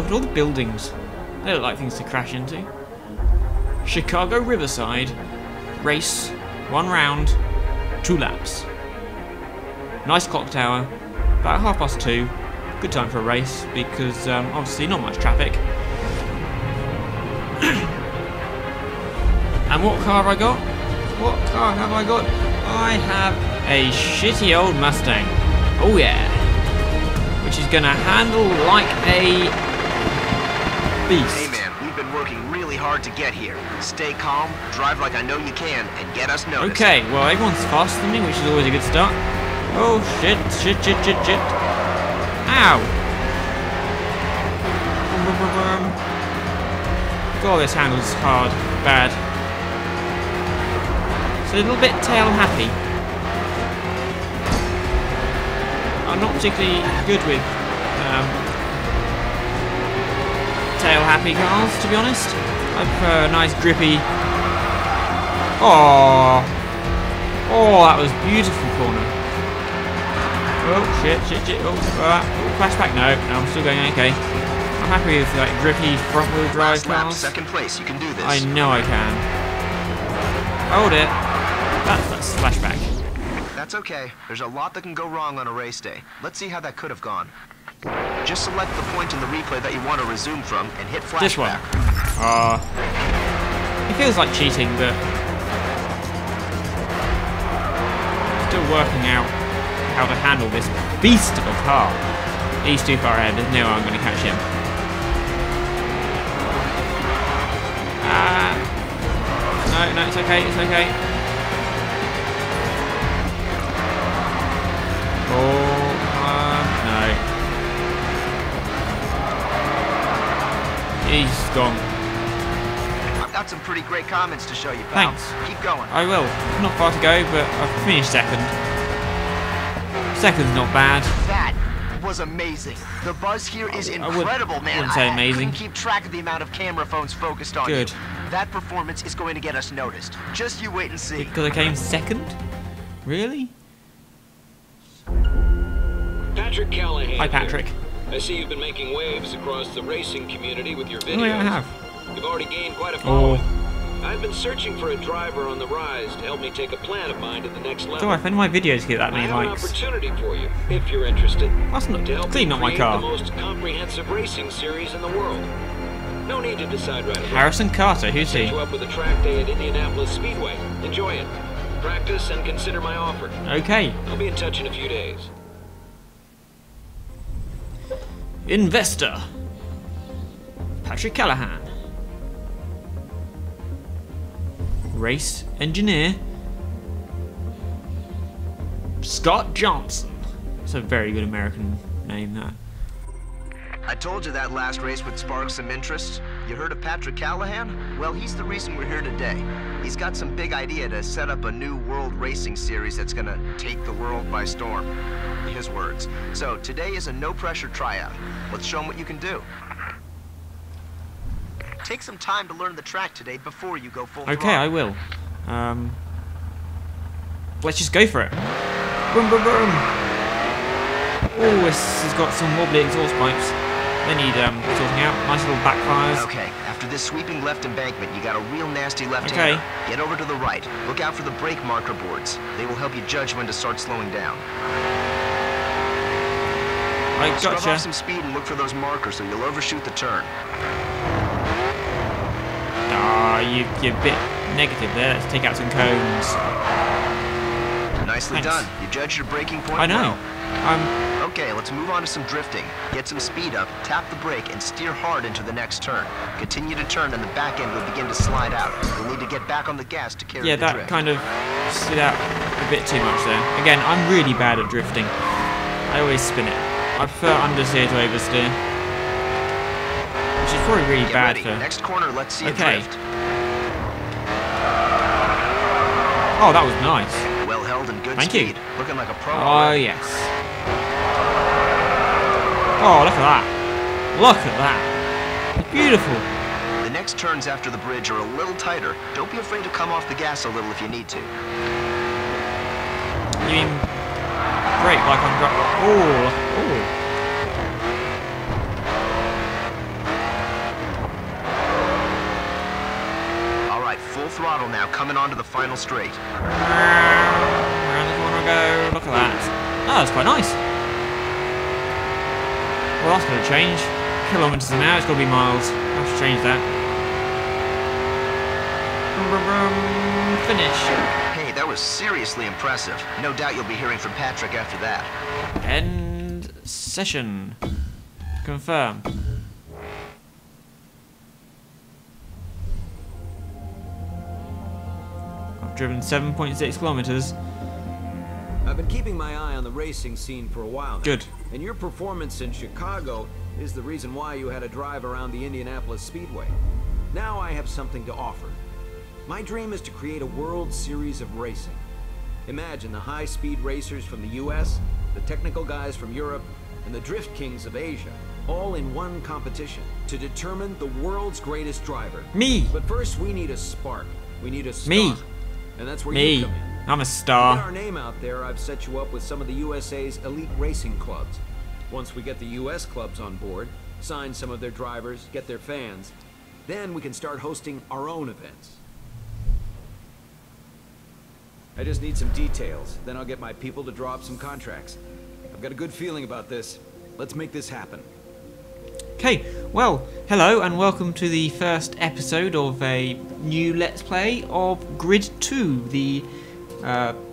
Look at all the buildings. They look like things to crash into. Chicago Riverside. Race. 1 round. 2 laps. Nice clock tower. About 2:30. Good time for a race because obviously not much traffic. And what car have I got? What car have I got? I have a shitty old Mustang. Oh yeah. Which is gonna handle like a beast. Hey man, we've been working really hard to get here. Stay calm, drive like I know you can, and get us noticed. Okay, well everyone's faster than me, which is always a good start. Oh shit, shit, shit, shit, shit. Ow! God, this handle's hard, bad. It's a little bit tail happy. I'm not particularly good with tail happy cars, to be honest. I prefer a nice grippy. Oh, oh, that was beautiful corner. Oh shit, shit, shit. Oh, flashback. No, no, I'm still going okay. I'm happy with like grippy front wheel drive cars. Second place, you can do this. I know I can. Hold it. That's flashback. That's okay. There's a lot that can go wrong on a race day. Let's see how that could have gone. Just select the point in the replay that you want to resume from and hit flashback. This one. It feels like cheating, but still working out how to handle this beast of a car. He's too far ahead. There's no way I'm going to catch him. No, no, it's okay. It's okay. Oh, no. He's gone. I've got some pretty great comments to show you, pal. Thanks. Keep going. I will. Not far to go, but I've finished second. Second's not bad. That was amazing. The buzz here is incredible, man. Wouldn't say amazing. I couldn't keep track of the amount of camera phones focused on Good. you. That performance is going to get us noticed. Just you wait and see. Because I came second? Really? Patrick Callahan. Hi, Patrick. Here. I see you've been making waves across the racing community with your videos. Oh, yeah, I have. You've already gained quite a following. I've been searching for a driver on the rise to help me take a plan of mine to the next level. So if any of my videos get that many I have likes. an opportunity for you, if you're interested. That's not clearly not my create car. the most comprehensive racing series in the world. No need to decide right away. Harrison Carter, who's he? Set you up with a track day at Indianapolis Speedway. Enjoy it. Practice and consider my offer. Okay. I'll be in touch in a few days. Investor. Patrick Callahan. Race engineer. Scott Johnson. It's a very good American name, that. I told you that last race would spark some interest. You heard of Patrick Callahan? Well, he's the reason we're here today. He's got some big idea to set up a new world racing series that's gonna take the world by storm. His words. So today is a no-pressure tryout. Let's show him what you can do. Take some time to learn the track today before you go full Okay, throttle. I will. Let's just go for it. Boom, boom, boom. Oh, this has got some wobbly exhaust pipes. They need sorting out. Nice little backfires. Okay, after this sweeping left embankment, you got a real nasty left-hander. Okay. Get over to the right. Look out for the brake marker boards. They will help you judge when to start slowing down. I Scrub gotcha. off some speed and look for those markers so you'll overshoot the turn. Ah, you're a bit negative there. Let's take out some cones. Nicely Thanks. done. You judged your braking point I know. well. Okay, let's move on to some drifting. Get some speed up, tap the brake, and steer hard into the next turn. Continue to turn and the back end will begin to slide out. You'll need to get back on the gas to carry Yeah, the that drift. kind of slid out a bit too much there. Again, I'm really bad at drifting. I always spin it. I prefer understeer to oversteer. Which is probably really Get bad ready. for... Next corner, let's see Okay. a drift. Oh, that was nice. Well held and good Thank you. speed. Looking like a pro. Oh, already. yes. Oh, look at that. Look at that. Beautiful. The next turns after the bridge are a little tighter. Don't be afraid to come off the gas a little if you need to. You mean brake like on... Oh, throttle now, coming onto the final straight. Around the corner I go. Look at that. Oh, that's quite nice. Well, that's going to change. Kilometres an hour, it's got to be miles. I have to change that. Finish. Hey, that was seriously impressive. No doubt you'll be hearing from Patrick after that. End session. Confirm. I've driven 7.6 kilometres. I've been keeping my eye on the racing scene for a while now. Good. And your performance in Chicago is the reason why you had a drive around the Indianapolis Speedway. Now I have something to offer. My dream is to create a World Series of racing. Imagine the high-speed racers from the US, the technical guys from Europe, and the drift kings of Asia, all in one competition to determine the world's greatest driver. Me. But first we need a spark. We need a star. Me. And that's where Me. you come in. I'm a To get star. our name out there, I've set you up with some of the USA's elite racing clubs. Once we get the US clubs on board, sign some of their drivers, get their fans, then we can start hosting our own events. I just need some details, then I'll get my people to draw up some contracts. I've got a good feeling about this. Let's make this happen. Okay, well, hello and welcome to the first episode of a new Let's Play of Grid 2, the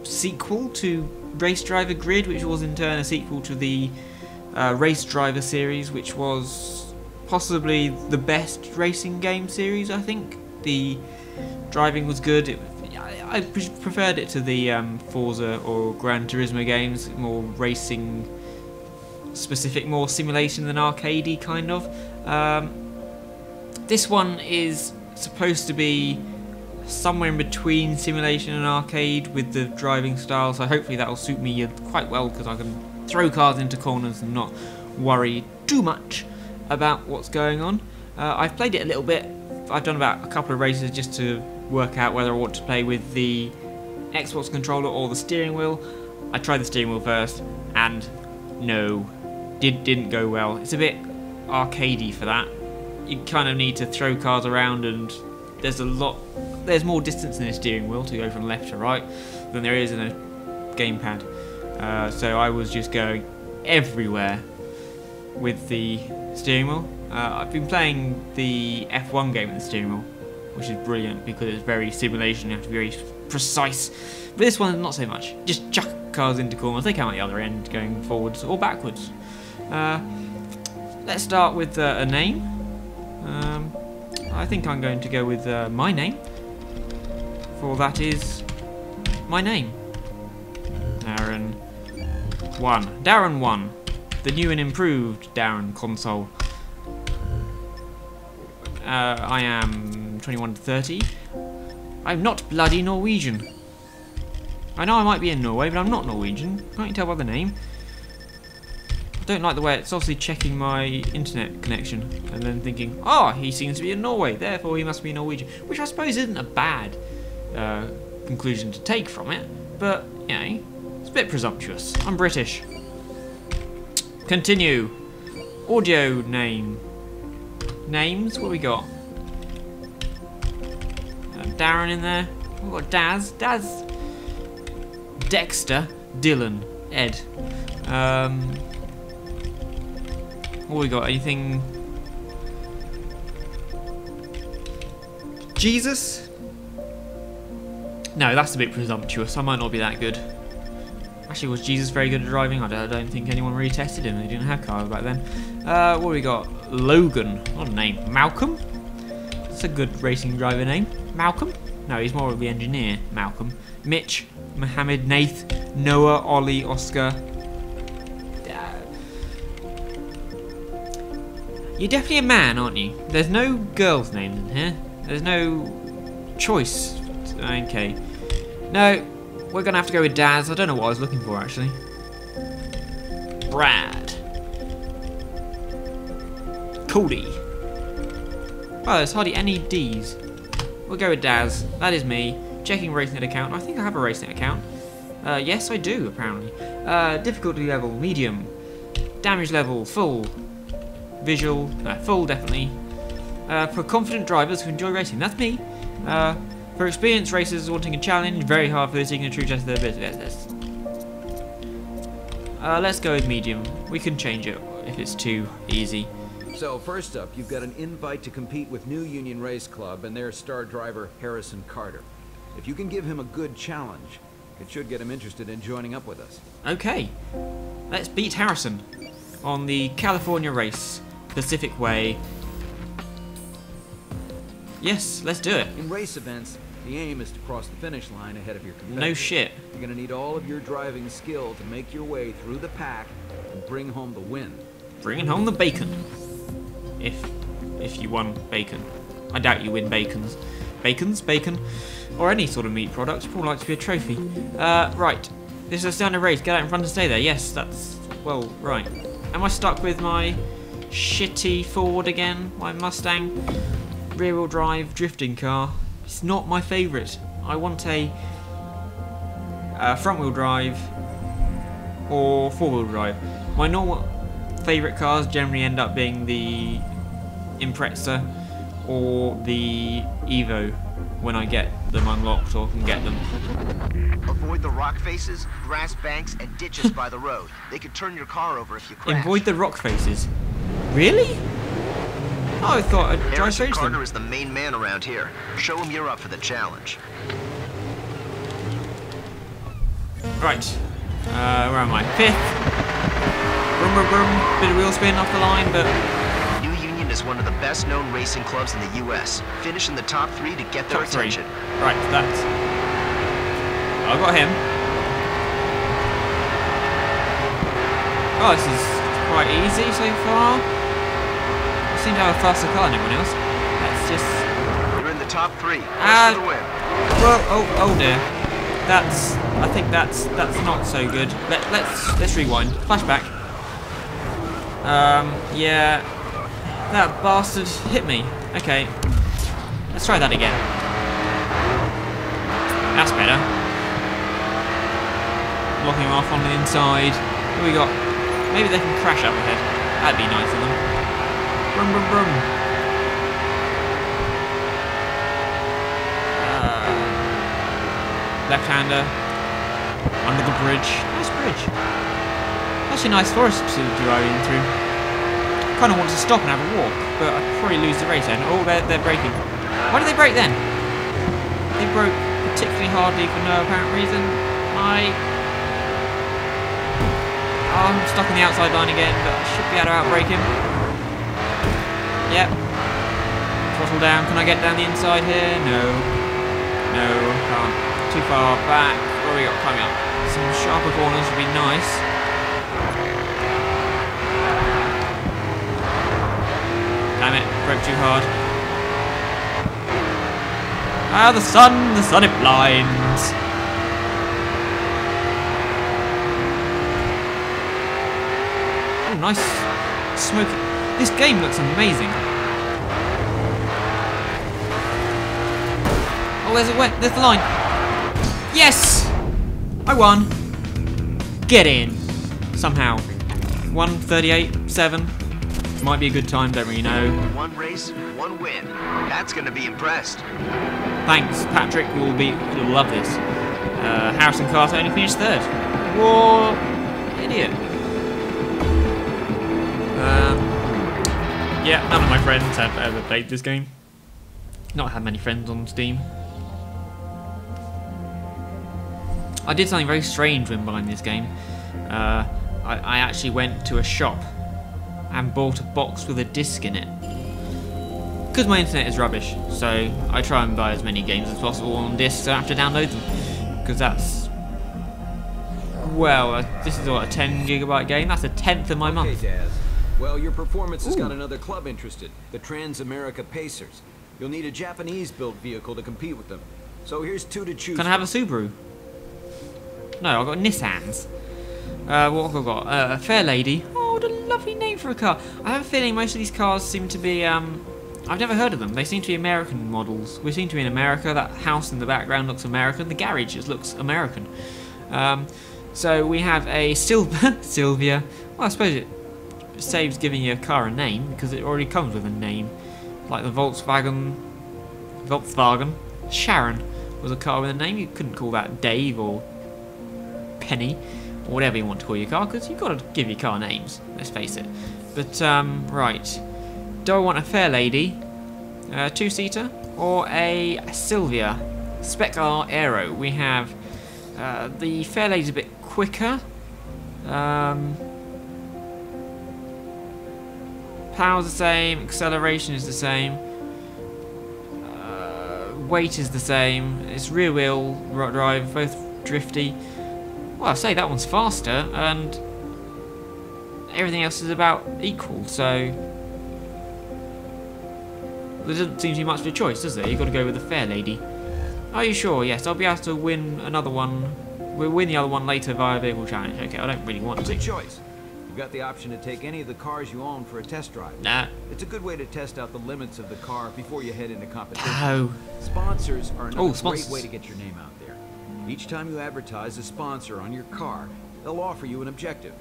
sequel to Race Driver Grid, which was in turn a sequel to the Race Driver series, which was possibly the best racing game series, I think. The driving was good. I preferred it to the Forza or Gran Turismo games, more racing specific, more simulation than arcadey kind of. This one is supposed to be somewhere in between simulation and arcade with the driving style, so hopefully that will suit me quite well because I can throw cars into corners and not worry too much about what's going on. I've played it a little bit. I've done about a couple of races just to work out whether I want to play with the Xbox controller or the steering wheel. I tried the steering wheel first and no, didn't go well. It's a bit arcadey for that. You kind of need to throw cars around, and there's more distance in the steering wheel to go from left to right than there is in a gamepad. So I was just going everywhere with the steering wheel. I've been playing the F1 game with the steering wheel, which is brilliant because it's very simulation, you have to be very precise. But this one, not so much. Just chuck cars into corners, they come out the other end going forwards or backwards. Let's start with a name. I think I'm going to go with my name, for that is my name. Darren 1. Darren 1. The new and improved Darren console. I am 21 to 30. I'm not bloody Norwegian. I know I might be in Norway, but I'm not Norwegian. Can't you tell by the name? I don't like the way it's obviously checking my internet connection and then thinking, oh, he seems to be in Norway, therefore he must be Norwegian. Which I suppose isn't a bad conclusion to take from it, but, you know, it's a bit presumptuous. I'm British. Continue. Audio name. Names, what we got? Darren in there. We've got Daz, Dexter, Dylan, Ed. What we got? Anything? Jesus? No, that's a bit presumptuous. I might not be that good. Actually, was Jesus very good at driving? I don't think anyone really tested him. They didn't have cars back then. What we got? Logan. What a name. Malcolm? That's a good racing driver name. Malcolm? No, he's more of the engineer. Malcolm. Mitch. Mohammed. Nath. Noah. Ollie. Oscar. You're definitely a man, aren't you? There's no girls' names in here. There's no choice. Okay. No, we're going to have to go with Daz. I don't know what I was looking for, actually. Brad. Cody. Oh, there's hardly any D's. We'll go with Daz. That is me. Checking RaceNet account. I think I have a RaceNet account. Yes, I do, apparently. Difficulty level, medium. Damage level, full. Visual, full, definitely. For confident drivers who enjoy racing. That's me. For experienced racers wanting a challenge, very hard for this ignorant true test of their business. Let's go with medium. We can change it if it's too easy. So first up, you've got an invite to compete with New Union Race Club and their star driver, Harrison Carter. If you can give him a good challenge, it should get him interested in joining up with us. Okay, let's beat Harrison on the California race, Pacific Way. Yes, let's do it. In race events, the aim is to cross the finish line ahead of your competitor. No shit. You're gonna need all of your driving skill to make your way through the pack and bring home the win. Bringing home the bacon. If you won bacon. I doubt you win bacons. Bacon, or any sort of meat product. Probably like to be a trophy. Right. This is a standard race. Get out in front and stay there. Yes, that's... well, right. Am I stuck with my shitty Ford again? My Mustang rear-wheel drive drifting car? It's not my favourite. I want a front-wheel drive or four-wheel drive. My normal favourite cars generally end up being the Impreza or the Evo when I get them unlocked or can get them. Avoid the rock faces, grass banks, and ditches by the road. They could turn your car over if you crash. Avoid the rock faces. Really? Oh, I thought I'd drive Harrison straight to Carter them. is the main man around here. Show him you're up for the challenge. Right. Where am I? 5th. Brum, brum, brum. Bit of wheel spin off the line, but... New Union is one of the best-known racing clubs in the U.S. Finish in the top 3 to get their top 3. attention. Right, that's... I got him. Oh, this is quite easy so far. I seem to have a faster car than everyone else. Let's just... You're in the top 3. Push for the win. Well, oh dear. That's... I think that's not so good. Let's rewind. Flashback. Yeah. That bastard hit me. Okay. Let's try that again. That's better. Blocking him off on the inside. What we got? Maybe they can crash up ahead. That'd be nice of them. Brum brum brum. Left-hander. Under the bridge. Nice bridge. Actually nice forest to drive in through. Kind of want to stop and have a walk, but I'd probably lose the race then. Oh, they're braking. Why did they brake then? They broke particularly hardly for no apparent reason. Oh, I'm stuck on the outside line again, but I should be able to outbrake him. Yep. Throttle down. Can I get down the inside here? No. No, can't. Too far back. What have we got coming up? Some sharper corners would be nice. Damn it, broke too hard. Ah, the sun it blinds. Oh, nice smoky. This game looks amazing. Oh, there's the line. Yes! I won. Get in. Somehow. 1:38.7. Might be a good time, don't really know. One race, one win. Pat's gonna be impressed. Thanks, Patrick. You'll love this. Harrison Carter only finished 3rd. Whoa, idiot. Yeah, none of my friends have ever played this game. Not had many friends on Steam. I did something very strange when buying this game. I actually went to a shop and bought a box with a disc in it. Because my internet is rubbish, so I try and buy as many games as possible on disc, so I have to download them. Because that's... well, this is what, a 10 gigabyte game? That's a 10th of my month. Okay, Daz. Well, your performance has got another club interested, the Trans-America Pacers. You'll need a Japanese-built vehicle to compete with them. So here's 2 to choose Can I have a Subaru? No, I've got Nissans. What have I got? A Fair Lady. Oh, what a lovely name for a car. I have a feeling most of these cars seem to be, I've never heard of them. They seem to be American models. We seem to be in America. That house in the background looks American. The garage just looks American. So we have a Sylvia. Well, I suppose it saves giving you a car a name because it already comes with a name. Like the Volkswagen. Sharon was a car with a name. You couldn't call that Dave or Penny or whatever you want to call your car, because you've got to give your car names, let's face it. But, right. Do I want a Fair Lady, a two-seater, or a Sylvia Spec R Aero? We have the Fair Lady's a bit quicker. Power's the same, acceleration is the same, weight is the same, it's rear wheel drive, both drifty. Well, I say that one's faster, and everything else is about equal, so there doesn't seem to be much of a choice, does there? You've got to go with the Fair Lady. Are you sure? Yes, I'll be able to win another one. We'll win the other one later via vehicle challenge. Okay, I don't really want to. Good choice. You've got the option to take any of the cars you own for a test drive. Nah. It's a good way to test out the limits of the car before you head into competition. Oh. Sponsors are another sponsors. great way to get your name out there. Each time you advertise a sponsor on your car, they'll offer you an objective.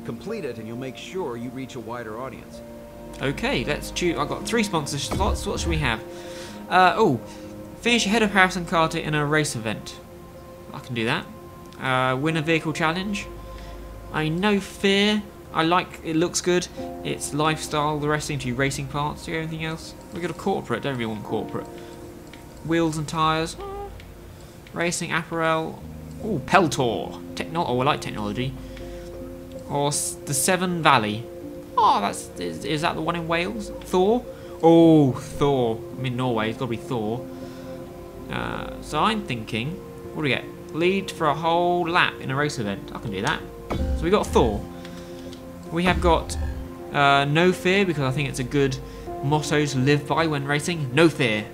Complete it and you'll make sure you reach a wider audience. Okay, let's choose. I've got 3 sponsor slots. What should we have? Finish ahead of Harrison Carter in a race event. I can do that. Win a vehicle challenge. No fear. I like it. Looks good. It's lifestyle. The rest seem to be racing parts. Do you have anything else? We got a corporate. Don't really want corporate. Wheels and tires. Racing apparel. Oh, Peltor. Oh, I like technology. Or the Severn Valley. Oh, is that the one in Wales? Thor? Oh, Thor. I'm in Norway. It's got to be Thor. So I'm thinking, what do we get? Lead for a whole lap in a race event. I can do that. So we got Thor. We have got No Fear, because I think it's a good motto to live by when racing. No fear.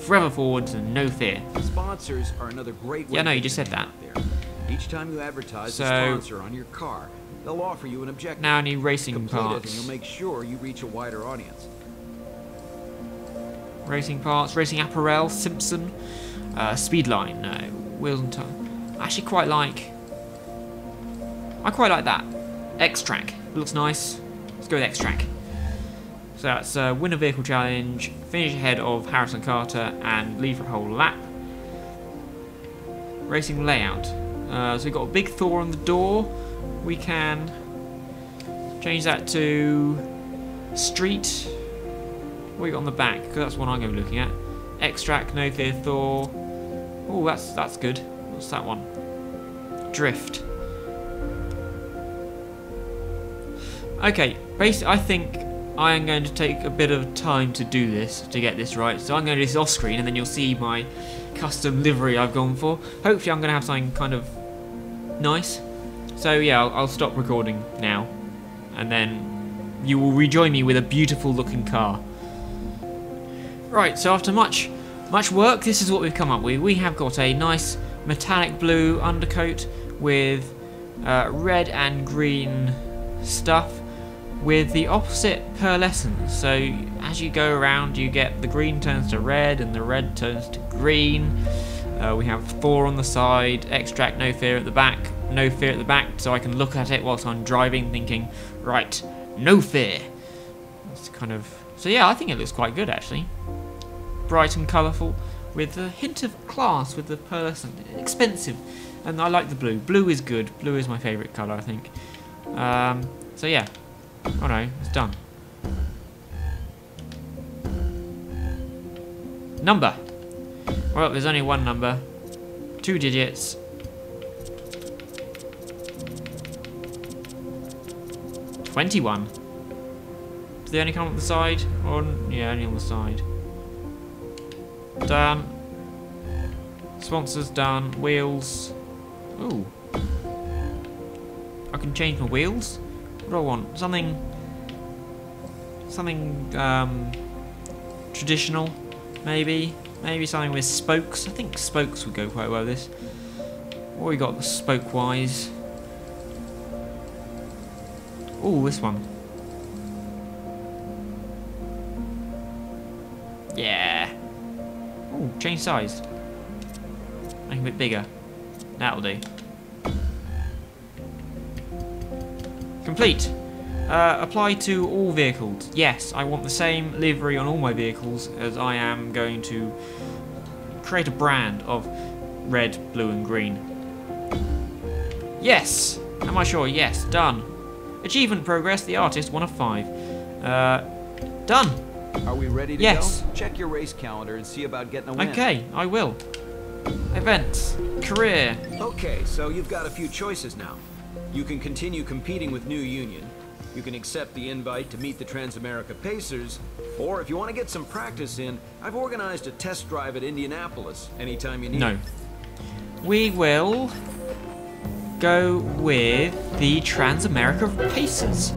Forever forwards and no fear. Sponsors are another great way. Yeah, no, you just said that. There. Each time you advertise a sponsor on your car, they'll offer you an objective. Now I need racing Complete parts. it and you'll make sure you reach a wider audience. Racing parts, racing apparel, Simpson, Speedline, no, wheels and tires. I quite like that. X-Track, looks nice. Let's go with X-Track. So that's win a vehicle challenge, finish ahead of Harrison Carter, and lead for a whole lap. Racing layout. So we've got a big Thor on the door. We can change that to street. What we got on the back? Because that's what I'm going to be looking at. Extract, No Fear, Thor. Oh, that's good. What's that one? Drift. Okay, basically, I think I am going to take a bit of time to do this, to get this right. So I'm going to do this off screen, and then you'll see my custom livery I've gone for. Hopefully, I'm going to have something kind of nice. So yeah, I'll stop recording now, and then you will rejoin me with a beautiful looking car. Right, so after much work, this is what we've come up with. We have got a nice metallic blue undercoat with red and green stuff with the opposite pearlescence. So as you go around, you get the green turns to red and the red turns to green. We have Thor on the side, Extract, No Fear at the back, No Fear at the back, so I can look at it whilst I'm driving thinking, right, no fear. It's kind of... So yeah, I think it looks quite good actually. Bright and colourful, with a hint of class with the pearlescent. Expensive, and I like the blue. Blue is good. Blue is my favourite colour, I think. So yeah. Oh no, it's done. Number. Well, there's only one number. 2 digits. $21. Do they only come on the side? Or yeah, only on the side. Done. Sponsors done. Wheels. Ooh. I can change my wheels. What do I want? Something traditional, maybe. Maybe something with spokes. I think spokes would go quite well with this. What we got spoke-wise? Ooh, this one. Yeah. Ooh, change size. Make it a bit bigger. That'll do. Complete. Apply to all vehicles. Yes, I want the same livery on all my vehicles, as I am going to create a brand of red, blue, and green. Yes! Am I sure? Yes, done. Achievement progress, the artist, 1 of 5. Done. Are we ready to Yes. go? Check your race calendar and see about getting a win. Okay, I will. Events. Career. Okay, so you've got a few choices now. You can continue competing with New Union. You can accept the invite to meet the Transamerica Pacers, or if you want to get some practice in, I've organized a test drive at Indianapolis anytime you need. No. We will go with the Transamerica Pacers.